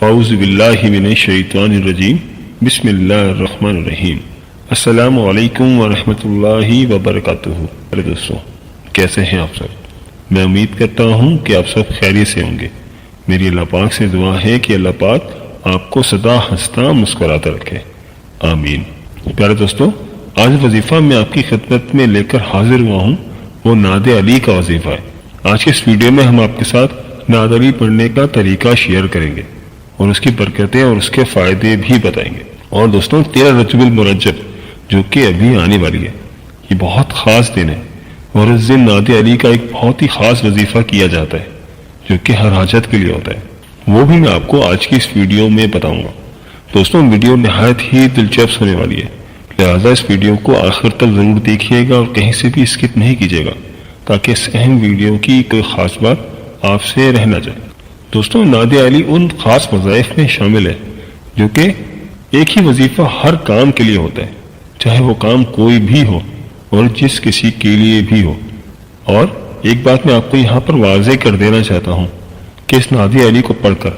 اعوذ باللہ من الشیطان الرجیم بسم اللہ الرحمن الرحیم۔ السلام علیکم ورحمۃ اللہ وبرکاتہ۔ ارے دوستوں، کیسے ہیں آپ سب؟ میں امید کرتا ہوں کہ آپ سب خیریت سے ہوں گے۔ میری اللہ پاک سے دعا ہے کہ اللہ پاک آپ کو سدا ہنستا مسکراتا رکھے، آمین۔ پیارے دوستوں، آج وظیفہ میں آپ کی خدمت میں لے کر حاضر ہوا ہوں، وہ نعت علی کا وظیفہ ہے۔ آج کے اس ویڈیو میں ہم آپ کے ساتھ نعت علی پڑھنے کا طریقہ شیئر کریں گے اور اس کی برکتیں اور اس کے فائدے بھی بتائیں گے۔ اور دوستوں، 13 رجب المرجب جو کہ ابھی آنے والی ہے، یہ بہت خاص دن ہے اور اس دن نعت علی کا ایک بہت ہی خاص وظیفہ کیا جاتا ہے جو کہ ہر حاجت کے لیے ہوتا ہے، وہ بھی میں آپ کو آج کی اس ویڈیو میں بتاؤں گا۔ دوستوں، ویڈیو نہایت ہی دلچسپ ہونے والی ہے، لہٰذا اس ویڈیو کو آخر تک ضرور دیکھیے گا اور کہیں سے بھی اسکپ نہیں کیجیے گا تاکہ اس اہم ویڈیو کی کوئی خاص بات آپ سے رہ نہ جائے۔ دوستوں، نعت علی ان خاص وظائف میں شامل ہے جو کہ ایک ہی وظیفہ ہر کام کے لیے ہوتا ہے، چاہے وہ کام کوئی بھی ہو اور جس کسی کے لیے بھی ہو۔ اور ایک بات میں آپ کو یہاں پر واضح کر دینا چاہتا ہوں کہ اس نعت علی کو پڑھ کر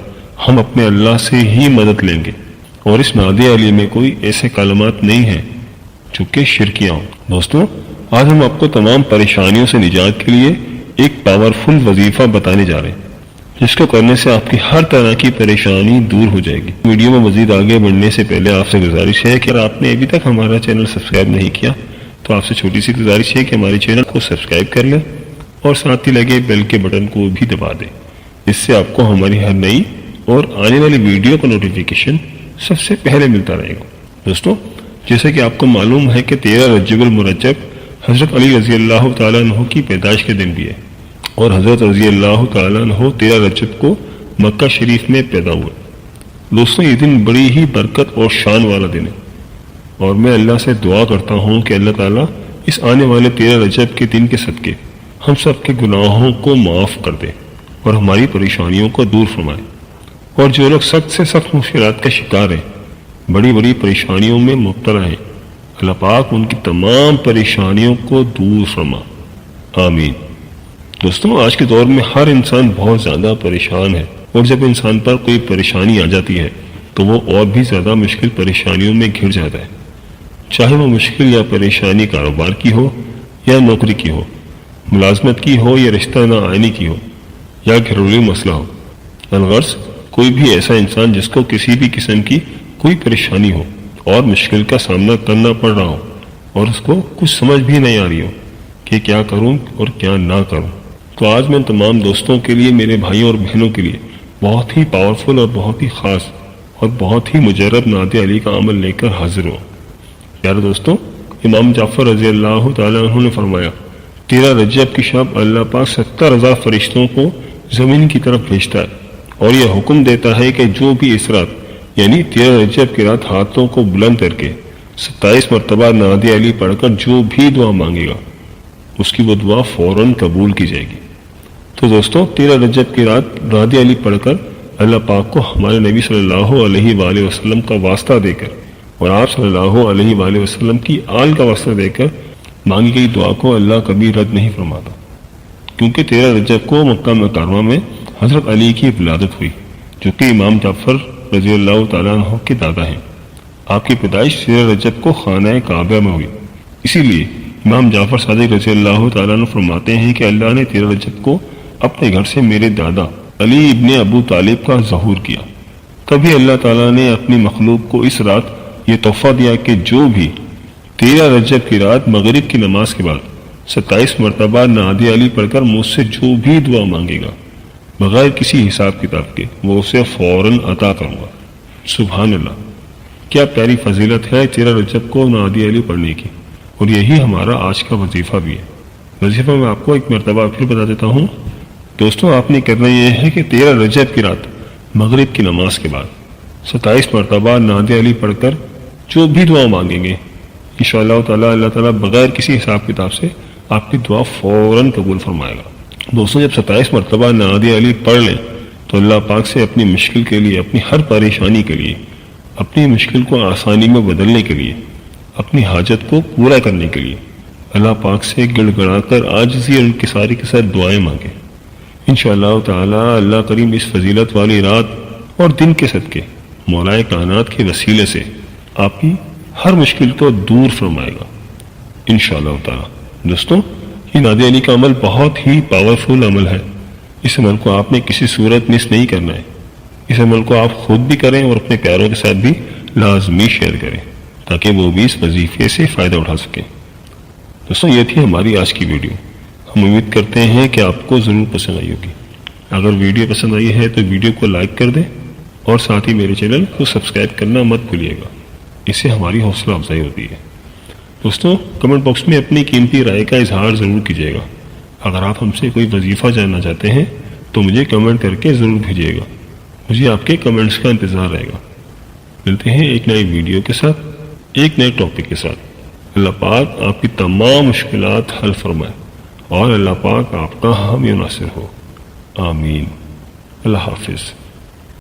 ہم اپنے اللہ سے ہی مدد لیں گے، اور اس نعت علی میں کوئی ایسے کلمات نہیں ہیں جو کہ شرکیاں ہوں۔ دوستوں، آج ہم آپ کو تمام پریشانیوں سے نجات کے لیے ایک پاورفل وظیفہ بتانے جا رہے ہیں جس کو کرنے سے آپ کی ہر طرح کی پریشانی دور ہو جائے گی۔ ویڈیو میں مزید آگے بڑھنے سے پہلے آپ سے گزارش ہے کہ اگر آپ نے ابھی تک ہمارا چینل سبسکرائب نہیں کیا تو آپ سے چھوٹی سی گزارش ہے کہ ہمارے چینل کو سبسکرائب کر لیں اور ساتھ ہی لگے بیل کے بٹن کو بھی دبا دیں، اس سے آپ کو ہماری ہر نئی اور آنے والی ویڈیو کا نوٹیفیکیشن سب سے پہلے ملتا رہے گا۔ دوستوں، جیسے کہ آپ کو معلوم ہے کہ 13 رجب المرجب حضرت علی رضی اللہ تعالیٰ عنہ کی پیدائش کے دن بھی ہے، اور حضرت رضی اللہ تعالیٰ عنہ 13 رجب کو مکہ شریف میں پیدا ہوئے۔ دوستوں، یہ دن بڑی ہی برکت اور شان والا دن ہے، اور میں اللہ سے دعا کرتا ہوں کہ اللہ تعالیٰ اس آنے والے 13 رجب کے دن کے صدقے ہم سب کے گناہوں کو معاف کر دے اور ہماری پریشانیوں کو دور فرمائے۔ اور جو لوگ سخت سے سخت مشکلات کا شکار ہیں، بڑی بڑی پریشانیوں میں مبتلا ہیں، اللہ پاک ان کی تمام پریشانیوں کو دور فرما، آمین۔ دوستوں، آج کے دور میں ہر انسان بہت زیادہ پریشان ہے، اور جب انسان پر کوئی پریشانی آ جاتی ہے تو وہ اور بھی زیادہ مشکل پریشانیوں میں گھر جاتا ہے، چاہے وہ مشکل یا پریشانی کاروبار کی ہو یا نوکری کی ہو، ملازمت کی ہو یا رشتہ نہ آنے کی ہو یا گھریلو مسئلہ ہو۔ الغرض کوئی بھی ایسا انسان جس کو کسی بھی قسم کی کوئی پریشانی ہو اور مشکل کا سامنا کرنا پڑ رہا ہو اور اس کو کچھ سمجھ بھی نہیں آ رہی ہو کہ کیا کروں اور کیا نہ کروں، تو آج میں تمام دوستوں کے لیے، میرے بھائیوں اور بہنوں کے لیے بہت ہی پاورفل اور بہت ہی خاص اور بہت ہی مجرب نعت علی کا عمل لے کر حاضر ہوں۔ پیارے دوستوں، امام جعفر رضی اللہ تعالیٰ عنہ نے فرمایا، 13 رجب کی شب اللہ پاک 70,000 فرشتوں کو زمین کی طرف بھیجتا ہے اور یہ حکم دیتا ہے کہ جو بھی اس رات یعنی 13 رجب کی رات ہاتھوں کو بلند کر کے 27 مرتبہ نعت علی پڑھ کر جو بھی دعا مانگے گا اس کی وہ دعا فوراً قبول کی جائے گی۔ تو دوستوں، 13 رجب کی رات نعت علی پڑھ کر اللہ پاک کو ہمارے نبی صلی اللہ علیہ وآلہ وسلم کا واسطہ دے کر اور آپ صلی اللہ علیہ وآلہ وسلم کی آل کا واسطہ دے کر مانگی گئی دعا کو اللہ کبھی رد نہیں فرماتا، کیونکہ 13 رجب کو مکہ مکرمہ میں حضرت علی کی ولادت ہوئی جو کہ امام جعفر رضی اللہ تعالیٰ عنہ کے دادا ہیں۔ آپ کی پیدائش 13 رجب کو خانہ کعبہ میں ہوئی، اسی لیے امام جعفر صادق رضی اللہ تعالیٰ عنہ فرماتے ہیں کہ اللہ نے 13 رجب کو اپنے گھر سے میرے دادا علی ابن ابو طالب کا ظہور کیا، تبھی اللہ تعالیٰ نے اپنی مخلوق کو اس رات یہ تحفہ دیا کہ جو بھی 13 رجب کی رات مغرب کی نماز کے بعد 27 مرتبہ نعت علی پڑھ کر مجھ سے جو بھی دعا مانگے گا بغیر کسی حساب کتاب کے وہ اسے فوراً عطا کروں گا۔ سبحان اللہ، کیا پیاری فضیلت ہے 13 رجب کو نعت علی پڑھنے کی، اور یہی ہمارا آج کا وظیفہ بھی ہے۔ وظیفہ میں آپ کو ایک مرتبہ پھر بتا دیتا ہوں۔ دوستوں، آپ نے کرنا یہ ہے کہ 13 رجب کی رات مغرب کی نماز کے بعد 27 مرتبہ نعت علی پڑھ کر جو بھی دعا مانگیں گے انشاءاللہ تعالیٰ اللہ تعالیٰ بغیر کسی حساب کتاب سے آپ کی دعا فوراً قبول فرمائے گا۔ دوستوں، جب 27 مرتبہ نعت علی پڑھ لیں تو اللہ پاک سے اپنی مشکل کے لیے، اپنی ہر پریشانی کے لیے، اپنی مشکل کو آسانی میں بدلنے کے لیے، اپنی حاجت کو پورا کرنے کے لیے اللہ پاک سے گڑ گڑا کر عاجزی اور انکساری کے ساتھ دعائیں مانگیں۔ انشاءاللہ تعالی اللہ کریم اس فضیلت والی رات اور دن کے صدقے مولا کائنات کے وسیلے سے آپ کی ہر مشکل کو دور فرمائے گا انشاءاللہ تعالی۔ دوستوں، یہ نادی علی کا عمل بہت ہی پاورفل عمل ہے۔ اس عمل کو آپ نے کسی صورت مس نہیں کرنا ہے۔ اس عمل کو آپ خود بھی کریں اور اپنے پیاروں کے ساتھ بھی لازمی شیئر کریں تاکہ وہ بھی اس وظیفے سے فائدہ اٹھا سکیں۔ دوستوں، یہ تھی ہماری آج کی ویڈیو۔ ہم امید کرتے ہیں کہ آپ کو ضرور پسند آئی ہوگی۔ اگر ویڈیو پسند آئی ہے تو ویڈیو کو لائک کر دیں اور ساتھ ہی میرے چینل کو سبسکرائب کرنا مت بھولیے گا، اس سے ہماری حوصلہ افزائی ہوتی ہے۔ دوستوں، کمنٹ باکس میں اپنی قیمتی رائے کا اظہار ضرور کیجیے گا۔ اگر آپ ہم سے کوئی وظیفہ جاننا چاہتے ہیں تو مجھے کمنٹ کر کے ضرور بھیجیے گا، مجھے آپ کے کمنٹس کا انتظار رہے گا۔ ملتے ہیں ایک نئی ویڈیو کے ساتھ، ایک نئے ٹاپک کے ساتھ۔ اللہ پاک آپ کی تمام مشکلات حل فرمائے اور اللہ پاک آپ کا حامی و ناصر ہو، آمین۔ اللہ حافظ۔